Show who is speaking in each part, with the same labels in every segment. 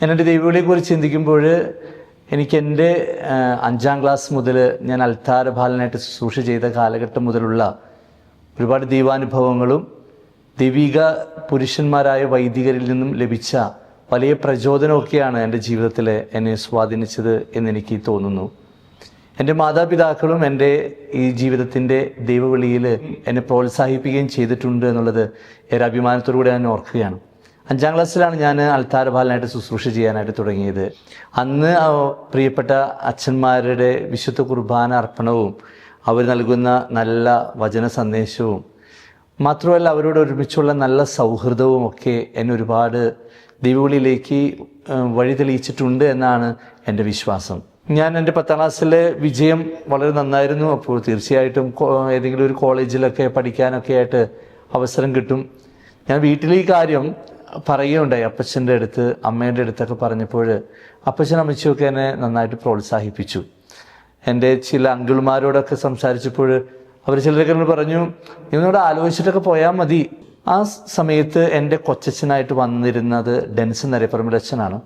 Speaker 1: ഞാൻ എൻ്റെ ദൈവവിളിയെക്കുറിച്ച് ചിന്തിക്കുമ്പോൾ എനിക്ക് എൻ്റെ 5ാം ക്ലാസ് മുതൽ ഞാൻ അൾത്താരപാലനായിട്ട് ശുശ്രൂഷ ചെയ്ത കാലഘട്ടം മുതലുള്ള ഒരുപാട് ദൈവാനുഭവങ്ങളും ദൈവിക പുരുഷന്മാരായ വൈദികരിൽ നിന്നും ലഭിച്ച വലിയ പ്രചോദനമൊക്കെയാണ് എൻ്റെ ജീവിതത്തിൽ എന്നെ സ്വാധീനിച്ചത് എന്നെനിക്ക് തോന്നുന്നു. എൻ്റെ മാതാപിതാക്കളും എൻ്റെ ഈ ജീവിതത്തിൻ്റെ ദൈവവിളിയിൽ എന്നെ പ്രോത്സാഹിപ്പിക്കുകയും ചെയ്തിട്ടുണ്ട് എന്നുള്ളത് ഏറെ അഭിമാനത്തോടുകൂടി ഞാൻ ഓർക്കുകയാണ്. 5ാം ക്ലാസ്സിലാണ് ഞാൻ അൾത്താരപാലനായിട്ട് ശുശ്രൂഷ ചെയ്യാനായിട്ട് തുടങ്ങിയത്. അന്ന് പ്രിയപ്പെട്ട അച്ഛന്മാരുടെ വിശുദ്ധ കുർബാന അർപ്പണവും അവർ നൽകുന്ന നല്ല വചന സന്ദേശവും മാത്രമല്ല അവരോട് ഒരുമിച്ചുള്ള നല്ല സൗഹൃദവും ഒക്കെ എന്നെ ഒരുപാട് ദൈവവിളിയിലേക്ക് വഴി തെളിയിച്ചിട്ടുണ്ട് എന്നാണ് എൻ്റെ വിശ്വാസം. ഞാൻ എൻ്റെ 10ാം ക്ലാസ്സിലെ വിജയം വളരെ നന്നായിരുന്നു. അപ്പോൾ തീർച്ചയായിട്ടും ഏതെങ്കിലും ഒരു കോളേജിലൊക്കെ പഠിക്കാനൊക്കെ ആയിട്ട് അവസരം കിട്ടും. ഞാൻ വീട്ടിൽ ഈ കാര്യം പറയുകയുണ്ടായി. അപ്പച്ചൻ്റെ അടുത്ത് അമ്മേൻ്റെ അടുത്തൊക്കെ പറഞ്ഞപ്പോൾ അപ്പച്ചൻ അമ്മച്ചിയൊക്കെ എന്നെ നന്നായിട്ട് പ്രോത്സാഹിപ്പിച്ചു. എൻ്റെ ചില അങ്കിൾമാരോടൊക്കെ സംസാരിച്ചപ്പോൾ അവർ ചിലരൊക്കെ പറഞ്ഞു, നിങ്ങളോട് ആലോചിച്ചിട്ടൊക്കെ പോയാൽ മതി. ആ സമയത്ത് എൻ്റെ കൊച്ചച്ഛനായിട്ട് വന്നിരുന്നത് ഡെൻസൺ നരേപ്പറമ്പിൽ അച്ഛനാണ്.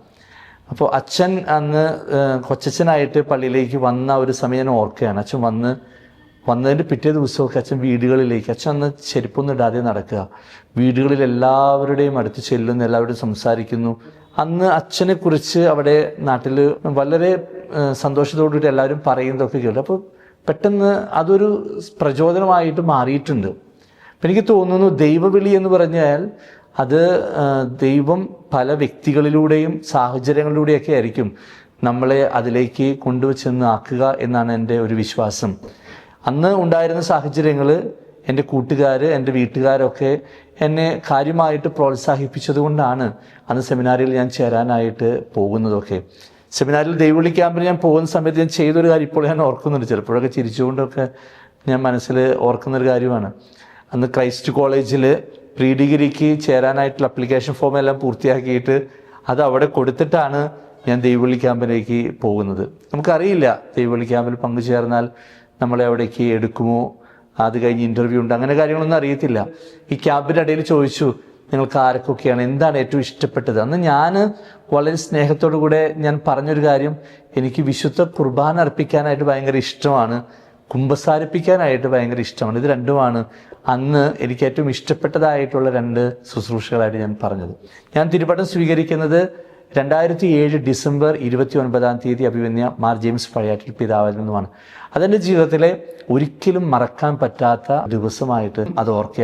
Speaker 1: അപ്പോൾ അച്ഛൻ അന്ന് കൊച്ചച്ഛനായിട്ട് പള്ളിയിലേക്ക് വന്ന ഒരു സമയം ഞാൻ ഓർക്കുകയാണ്. അച്ഛൻ വന്നതിൻ്റെ പിറ്റേ ദിവസമൊക്കെ അച്ഛൻ വീടുകളിലേക്ക്, അച്ഛൻ അന്ന് ചെരുപ്പൊന്നും ഇടാതെ നടക്കുക, വീടുകളിൽ എല്ലാവരുടെയും അടുത്ത് ചെല്ലുന്നു, എല്ലാവരും സംസാരിക്കുന്നു. അന്ന് അച്ഛനെക്കുറിച്ച് അവിടെ നാട്ടിൽ വളരെ സന്തോഷത്തോടുകൂടി എല്ലാവരും പറയുന്നതൊക്കെ കേട്ടു. അപ്പോൾ പെട്ടെന്ന് അതൊരു പ്രചോദനമായിട്ട് മാറിയിട്ടുണ്ട്. അപ്പം എനിക്ക് തോന്നുന്നു ദൈവവിളി എന്ന് പറഞ്ഞാൽ അത് ദൈവം പല വ്യക്തികളിലൂടെയും സാഹചര്യങ്ങളിലൂടെയൊക്കെ ആയിരിക്കും നമ്മളെ അതിലേക്ക് കൊണ്ടുവച്ചെന്ന് ആക്കുക എന്നാണ് എൻ്റെ ഒരു വിശ്വാസം. അന്ന് ഉണ്ടായിരുന്ന സാഹചര്യങ്ങൾ എൻ്റെ കൂട്ടുകാർ, എൻ്റെ വീട്ടുകാരൊക്കെ എന്നെ കാര്യമായിട്ട് പ്രോത്സാഹിപ്പിച്ചത് കൊണ്ടാണ് അന്ന് സെമിനാറിൽ ഞാൻ ചേരാനായിട്ട് പോകുന്നതൊക്കെ. സെമിനാറിൽ ദൈവവിളി ക്യാമ്പിൽ ഞാൻ പോകുന്ന സമയത്ത് ഞാൻ ചെയ്തൊരു കാര്യം ഇപ്പോൾ ഞാൻ ഓർക്കുന്നുണ്ട്. ചിലപ്പോഴൊക്കെ ചിരിച്ചുകൊണ്ടൊക്കെ ഞാൻ മനസ്സിൽ ഓർക്കുന്നൊരു കാര്യമാണ്. അന്ന് ക്രൈസ്റ്റ് കോളേജിൽ പ്രീ ഡിഗ്രിക്ക് ചേരാനായിട്ടുള്ള അപ്ലിക്കേഷൻ ഫോം എല്ലാം പൂർത്തിയാക്കിയിട്ട് അത് അവിടെ കൊടുത്തിട്ടാണ് ഞാൻ ദൈവവിളി ക്യാമ്പിലേക്ക് പോകുന്നത്. നമുക്കറിയില്ല ദൈവവിളി ക്യാമ്പിൽ പങ്കുചേർന്നാൽ നമ്മളെ അവിടേക്ക് എടുക്കുമോ, അത് കഴിഞ്ഞ് ഇൻ്റർവ്യൂ ഉണ്ട്, അങ്ങനെ കാര്യങ്ങളൊന്നും അറിയത്തില്ല. ഈ ക്യാമ്പിൻ്റെ ഇടയിൽ ചോദിച്ചു, നിങ്ങൾക്ക് ആരൊക്കെയാണ്, എന്താണ് ഏറ്റവും ഇഷ്ടപ്പെട്ടത്? അന്ന് ഞാൻ വളരെ സ്നേഹത്തോടു കൂടെ ഞാൻ പറഞ്ഞൊരു കാര്യം, എനിക്ക് വിശുദ്ധ കുർബാന അർപ്പിക്കാനായിട്ട് ഭയങ്കര ഇഷ്ടമാണ്, കുമ്പസാരിപ്പിക്കാനായിട്ട് ഭയങ്കര ഇഷ്ടമാണ്. ഇത് രണ്ടുമാണ് അന്ന് എനിക്ക് ഏറ്റവും ഇഷ്ടപ്പെട്ടതായിട്ടുള്ള 2 ശുശ്രൂഷകളായിട്ട് ഞാൻ പറഞ്ഞത്. ഞാൻ തിരുപ്പട്ടം സ്വീകരിക്കുന്നത് 2007 ഡിസംബർ 29-ാം തീയതി അഭിമന്യ മാർ ജെയിംസ് പഴയാറ്റിൽ പിതാവിൽ നിന്നുമാണ്. അതെൻ്റെ ജീവിതത്തിലെ ഒരിക്കലും മറക്കാൻ പറ്റാത്ത ദിവസമായിട്ട് അത് ഓർക്കുകയാണ്.